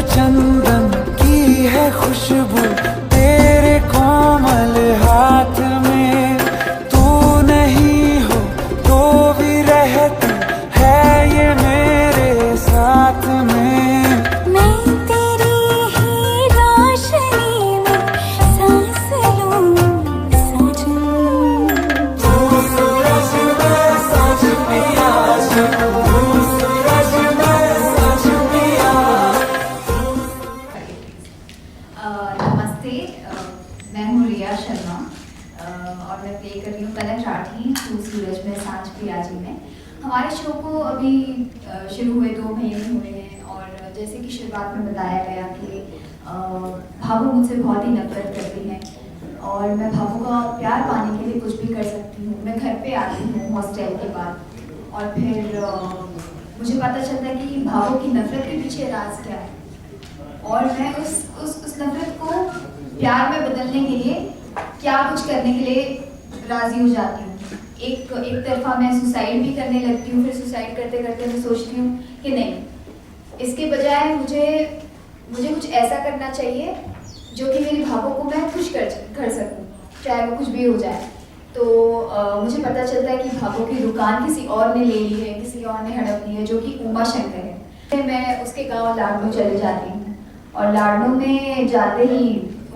चंदन की है खुशबू तेरे कोमल हाथ में, तू नहीं हो तो भी रहती है ये मेरे साथ में। तू सूरज में सांझ पिया, तू सूरज में सांझ पिया। नमस्ते, मैं हूँ रिया शर्मा और मैं प्ले कर रही हूँ कनक राठी तू सूरज में सांझ पिया जी में। हमारे शो को अभी शुरू हुए 2 महीने हुए हैं और जैसे कि शुरुआत में बताया गया कि भावू मुझसे बहुत ही नफरत करती हैं और मैं भावू का प्यार पाने के लिए कुछ भी कर सकती हूँ। मैं घर पे आती हूँ हॉस्टल के बाद और फिर मुझे पता चलता है कि भावू की नफरत के पीछे राज क्या है और मैं उस नफरत को प्यार में बदलने के लिए क्या कुछ करने के लिए राजी हो जाती हूँ। एक तरफा मैं सुसाइड भी करने लगती हूँ, फिर सुसाइड करते करते मैं सोचती हूँ कि नहीं, इसके बजाय मुझे कुछ ऐसा करना चाहिए जो कि मेरी भावों को मैं खुश कर सकूँ, चाहे वो कुछ भी हो जाए। तो मुझे पता चलता है कि भावों की दुकान किसी और ने ले ली है, किसी और ने हड़प ली है, जो कि उमा शंकर है। मैं उसके गाँव लाडनू चले जाती हूँ और लाडनू में जाते ही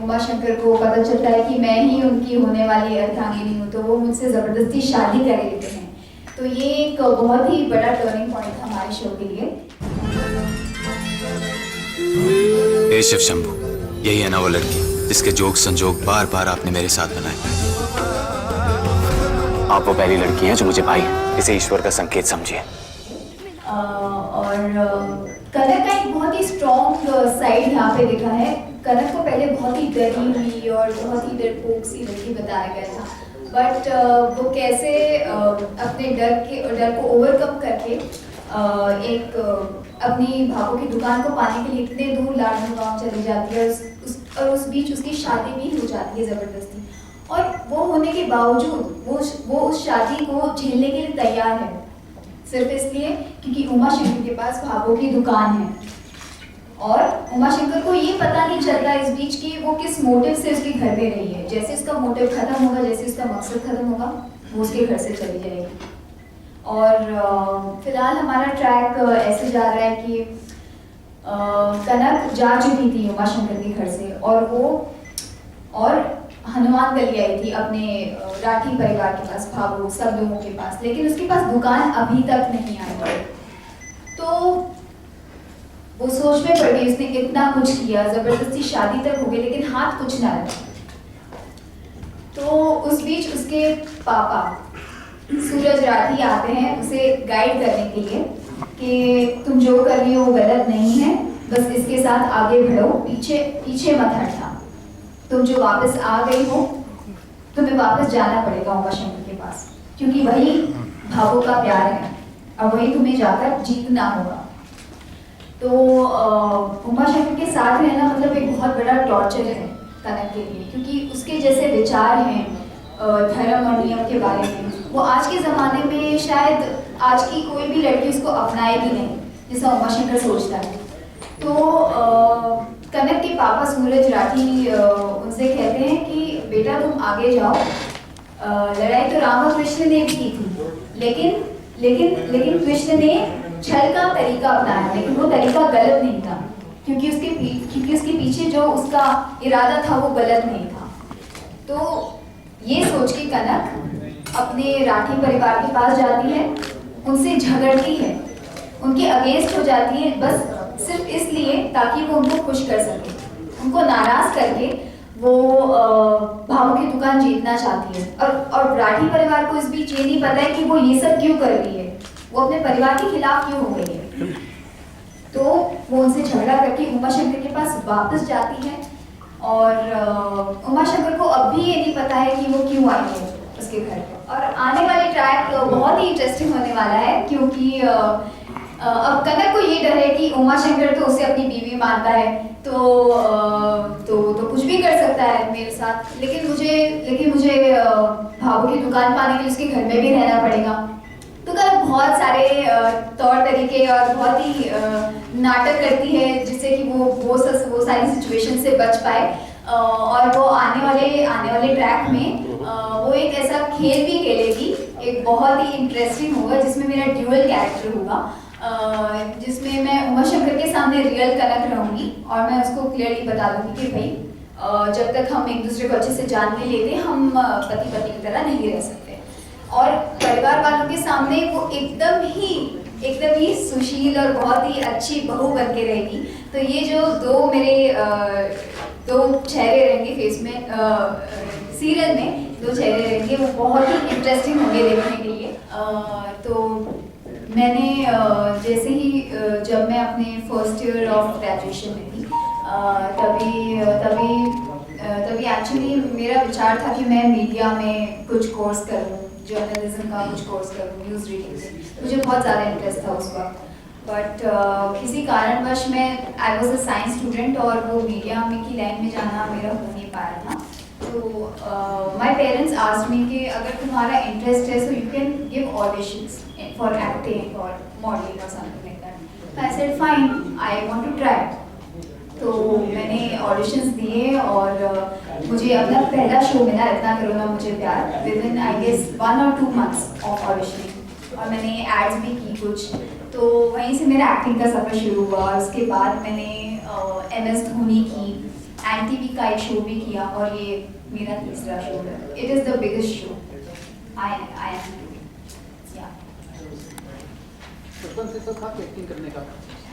उमा शंकर को पता चलता है कि मैं ही उनकी होने वाली अर्धांगिनी हूँ, तो वो मुझसे ज़बरदस्ती शादी कर लेते हैं। तो ये एक बहुत ही बड़ा टर्निंग पॉइंट था हमारे शो के लिए। हे शिव शंभू, यही है ना वो लड़की जिसके जोग संजोग बार बार आपने मेरे साथ बनाए। आप वो पहली लड़की हैं जो मुझे पाई, इसे ईश्वर का संकेत समझिए। और कनक का एक बहुत ही स्ट्रॉन्ग साइड यहाँ पे दिखा है। कनक को पहले बहुत ही डरी हुई और बहुत ही डरपोक सी लड़की बताया गया था, बट वो कैसे अपने डर को ओवरकम करके एक अपनी भावों की दुकान को पाने के लिए इतने दूर लाडनू गांव चली जाती है और उस बीच उसकी शादी भी हो जाती है ज़बरदस्ती, और वो होने के बावजूद वो उस शादी को झेलने के लिए तैयार है, सिर्फ इसलिए क्योंकि उमा शंकर के पास भावों की दुकान है। और उमा शंकर को ये पता नहीं चलता इस बीच कि वो किस मोटिव से उसके घर में रही है। जैसे उसका मोटिव खत्म होगा, जैसे उसका मकसद खत्म होगा, वो उसके घर से चली जाएगी। और फिलहाल हमारा ट्रैक ऐसे जा रहा है कि कनक जा चुकी थी उमा शंकर के घर से और हनुमान गली आई थी अपने राठी परिवार के पास, भावू सब लोगों के पास, लेकिन उसके पास दुकान अभी तक नहीं आई। तो वो सोच में पड़ गई, उसने इतना कुछ किया, जबरदस्ती शादी तक हो गई, लेकिन हाथ कुछ ना लगा। तो उस बीच उसके पापा सूरज राठी आते हैं उसे गाइड करने के लिए कि तुम जो कर रही हो वो गलत नहीं है, बस इसके साथ आगे बढ़ो, पीछे मत हटना। तुम जो वापस आ गई हो, तुम्हें वापस जाना पड़ेगा उमा शंकर के पास, क्योंकि वही भावों का प्यार है और वही तुम्हें जाकर जीतना होगा। तो उमा शंकर के साथ रहना मतलब एक बहुत बड़ा टॉर्चर है कनक के लिए, क्योंकि उसके जैसे विचार हैं धर्म और नियम के बारे में, वो आज के ज़माने में शायद आज की कोई भी लड़की उसको अपनाएगी नहीं, जैसा उमा शंकर सोचता है। तो कनक के पापा सूरज राठी उनसे कहते हैं कि बेटा तुम आगे जाओ, लड़ाई तो राम और कृष्ण ने भी की थी, लेकिन कृष्ण ने छल का तरीका अपनाया, लेकिन वो तरीका गलत नहीं था, क्योंकि उसके पीछे जो उसका इरादा था वो गलत नहीं था। तो ये सोच के कनक अपने राठी परिवार के पास जाती है, उनसे झगड़ती है, उनके अगेंस्ट हो जाती है, बस सिर्फ इसलिए ताकि वो उनको खुश कर सके। उनको नाराज करके वो भावों की दुकान जीतना चाहती है और राठी परिवार को इस बीच ये नहीं पता है कि वो ये सब क्यों कर रही है, वो अपने परिवार के खिलाफ क्यों हो गई है। तो वो उनसे झगड़ा करके उमा शंकर के पास वापस जाती है और उमा शंकर को अब भी ये नहीं पता है कि वो क्यों आई है उसके घर। और आने वाले ट्रैक बहुत ही इंटरेस्टिंग होने वाला है, क्योंकि अब कनक को ये डर है कि उमा शंकर तो उसे अपनी बीवी मानता है, तो कुछ भी कर सकता है मेरे साथ, लेकिन मुझे भावों की दुकान पाने के लिए उसके घर में भी रहना पड़ेगा। तो कल बहुत सारे तौर तरीके और बहुत ही नाटक करती है जिससे कि वो सारी सिचुएशन से बच पाए, और वो आने वाले ट्रैक में वो एक ऐसा खेल भी खेलेगी, एक बहुत ही इंटरेस्टिंग होगा जिसमें मेरा ड्यूअल कैरेक्टर होगा, जिसमें मैं उमा शंकर के सामने रियल कनेक्ट रहूंगी और मैं उसको क्लियरली बता दूंगी कि भाई जब तक हम एक दूसरे को अच्छे से जान नहीं लेते हम पति पत्नी की तरह नहीं रह सकते। और परिवार वालों के सामने वो एकदम ही सुशील और बहुत ही अच्छी बहू बन के रहेगी। तो ये जो दो चेहरे रहेंगे फेस में, सीरियल में दो चेहरे रहेंगे, वो बहुत ही इंटरेस्टिंग होंगे देखने के लिए। तो मैंने जैसे ही जब मैं अपने फर्स्ट ईयर ऑफ ग्रेजुएशन में थी तभी एक्चुअली मेरा विचार था कि मैं मीडिया में कुछ कोर्स करूँ, जर्नलिज्म का कुछ कोर्स करूँ, न्यूज़ रीडिंग से मुझे बहुत ज़्यादा इंटरेस्ट था उस वक्त। बट किसी कारणवश मैं I was a science student और वो मीडिया में की लाइन में जाना मेरा हो नहीं पाया था। तो माई पेरेंट्स आस्क्ड मी कि अगर तुम्हारा इंटरेस्ट है so you can give auditions for acting और मॉडलिंग और समथिंग लाइक दैट। तो I said fine, I want to try. तो मैंने ऑडिशंस दिए और मुझे अपना पहला शो मिला, इतना करो ना मुझे प्यार, within I guess 1 or 2 months of auditioning, और मैंने एड्स भी की कुछ। तो वहीं से मेरा एक्टिंग का सफ़र शुरू हुआ। और उसके बाद मैंने MS धोनी की NTV का एक शो भी किया और ये मेरा तीसरा शो है। It is the biggest show I am या। बचपन से शौक था एक्टिंग करने का?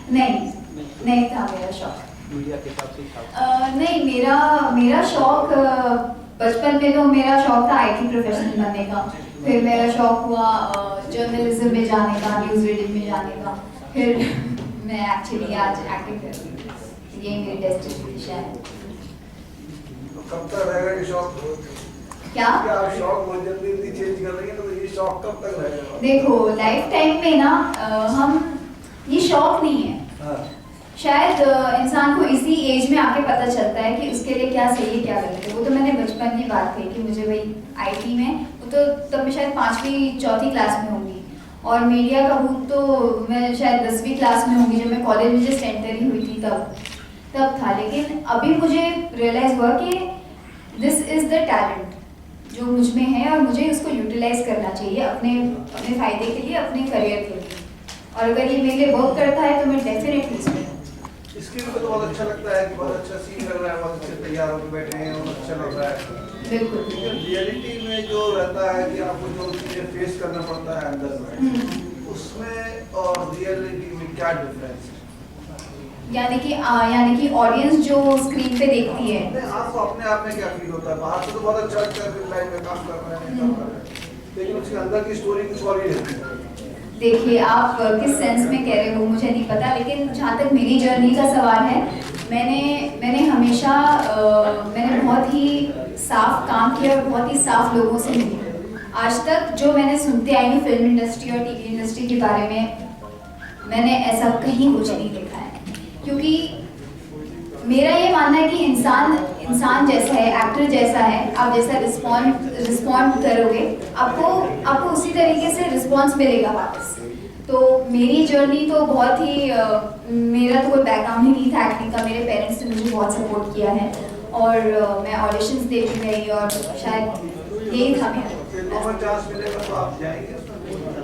नहीं था मेरा शौक। मीडिया के साथ सीखा? नहीं, मेरा शौक बचपन में तो मेरा शौक था IT प्रोफेशनल बनने का। फिर मेरा शौक हुआ जर्नलिज्म में जाने का, न्यूज़ रीडिंग में जाने का। फिर मैं एक्चुअली आज एक्टिंग कर रही हूँ, यही मेरी डेस्टिनेशन है। कब तक रहेगा ये शौक? क्या आप शौक बहुत जल्दी चेंज कर रही हैं, तो ये शौक कब तक रहेगा? देखो लाइफ टाइम में ना हम ये शौक नहीं है। हाँ। शायद इंसान को इसी एज में आके पता चलता है कि उसके लिए क्या सही है क्या गलत है। वो तो मैंने बचपन की बात कही कि मुझे भाई IT में, वो तो तब मैं शायद 5वीं-4वीं क्लास में होंगी, और मीडिया का भूत तो मैं शायद 10वीं क्लास में होंगी जब मैं कॉलेज में जस्ट एंटर ही हुई थी तब था। लेकिन अभी मुझे रियलाइज़ हुआ कि दिस इज़ द टैलेंट जो मुझ में है और मुझे उसको यूटिलाइज करना चाहिए अपने फ़ायदे के लिए, अपने करियर के लिए। और अगर ये मेरे लिए वर्क करता है तो मैं डेफिनेटली इसमें। इसके लिए तो बहुत अच्छा लगता है कि बहुत अच्छा सीन लग रहा है, बहुत अच्छे तैयार होकर बैठे हैं और अच्छा लग रहा है। बिल्कुल। लेकिन रियलिटी में जो रहता है कि आपको जो चीज़ें फेस करना पड़ता है अंदर में, उसमें और रियलिटी में क्या डिफरेंस है? यानी कि ऑडियंस जो स्क्रीन पे देखती है, आपको अपने आप में क्या फील होता है? बाहर से तो बहुत अच्छा लगता है, फिर लाइफ में काम कर रहे हैं, लेकिन उसके अंदर की स्टोरी कुछ और ही रहती है। देखिए आप किस सेंस में कह रहे हो मुझे नहीं पता, लेकिन जहाँ तक मेरी जर्नी का सवाल है, मैंने हमेशा मैंने बहुत ही साफ काम किया और बहुत ही साफ लोगों से मिली। आज तक जो मैंने सुनते आई हूँ फिल्म इंडस्ट्री और TV इंडस्ट्री के बारे में, मैंने ऐसा कहीं कुछ नहीं देखा है। क्योंकि मेरा ये मानना है कि इंसान जैसा है, एक्टर जैसा है, आप जैसा रिस्पॉन्ड करोगे आपको उसी तरीके से रिस्पॉन्स मिलेगा वापस। तो मेरी जर्नी तो बहुत ही मेरा तो कोई बैकग्राउंड ही नहीं था एक्टिंग का। मेरे पेरेंट्स ने मुझे बहुत सपोर्ट किया है और मैं ऑडिशंस देती रही और शायद यही था मेरा। फिल्मों में चांस मिलेगा तो आप जाएंगे?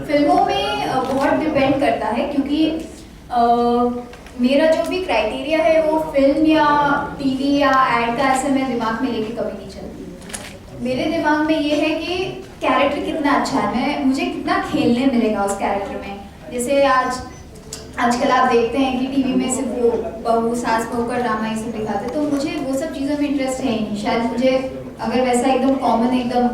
फिल्मों में बहुत डिपेंड करता है, क्योंकि मेरा जो भी क्राइटेरिया है वो फिल्म या TV या एड का ऐसे मैं दिमाग में लेके कभी नहीं चलती। मेरे दिमाग में ये है कि कैरेक्टर कितना अच्छा है, मुझे कितना खेलने मिलेगा उस कैरेक्टर में। जैसे आजकल आप देखते हैं कि TV में सिर्फ वो बहू सास बहू का ड्रामा ये सब दिखाते हैं, तो मुझे वो सब चीज़ों में इंटरेस्ट है ही नहीं। शायद मुझे अगर वैसा एकदम कॉमन एकदम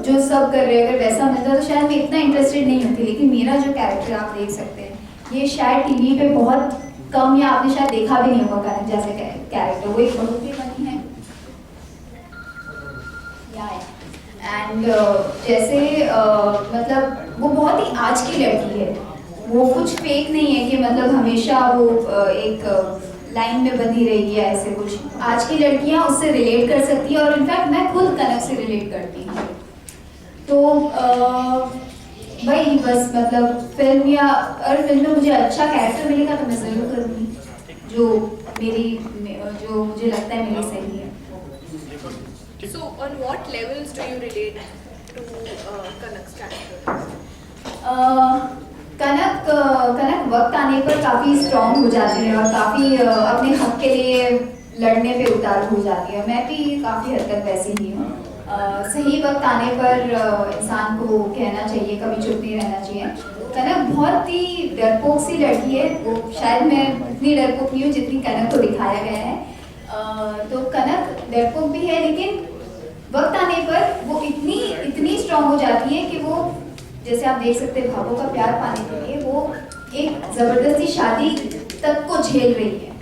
जो सब कर रहे हैं अगर वैसा मिलता तो शायद मैं इतना इंटरेस्टेड नहीं होती। लेकिन मेरा जो कैरेक्टर आप देख सकते हैं, ये शायद TV पे बहुत कम या आपने शायद देखा भी नहीं होगा जैसे कैरेक्टर। वो एक बहुत ही बनी है एंड जैसे मतलब वो बहुत ही आज की लड़की है, वो कुछ फेक नहीं है कि मतलब हमेशा वो एक लाइन में बंधी रहेगी या ऐसे कुछ। आज की लड़कियां उससे रिलेट कर सकती है और इनफैक्ट मैं खुद कनक से रिलेट करती हूँ। तो वही बस मतलब फिल्म या और फिल्म में मुझे अच्छा कैरेक्टर मिलेगा तो मैं जरूर करूँगी जो मुझे लगता है मेरे सही है। So, on what levels do you relate to Kanak's character? कनक वक्त आने पर काफ़ी स्ट्रॉन्ग हो जाती है और काफ़ी अपने हक के लिए लड़ने पे उतारू हो जाती है। मैं भी काफ़ी हद तक वैसी ही हूँ। सही वक्त आने पर इंसान को कहना चाहिए, कभी चुप नहीं रहना चाहिए। कनक बहुत ही डरपोक सी लड़की है, वो शायद मैं इतनी डरपोक नहीं हूँ जितनी कनक को दिखाया गया है। तो कनक डरपोक भी है लेकिन वक्त आने पर वो इतनी स्ट्रॉन्ग हो जाती है कि वो जैसे आप देख सकते हैं भावों का प्यार पाने के लिए वो एक जबरदस्ती शादी तक को झेल रही है।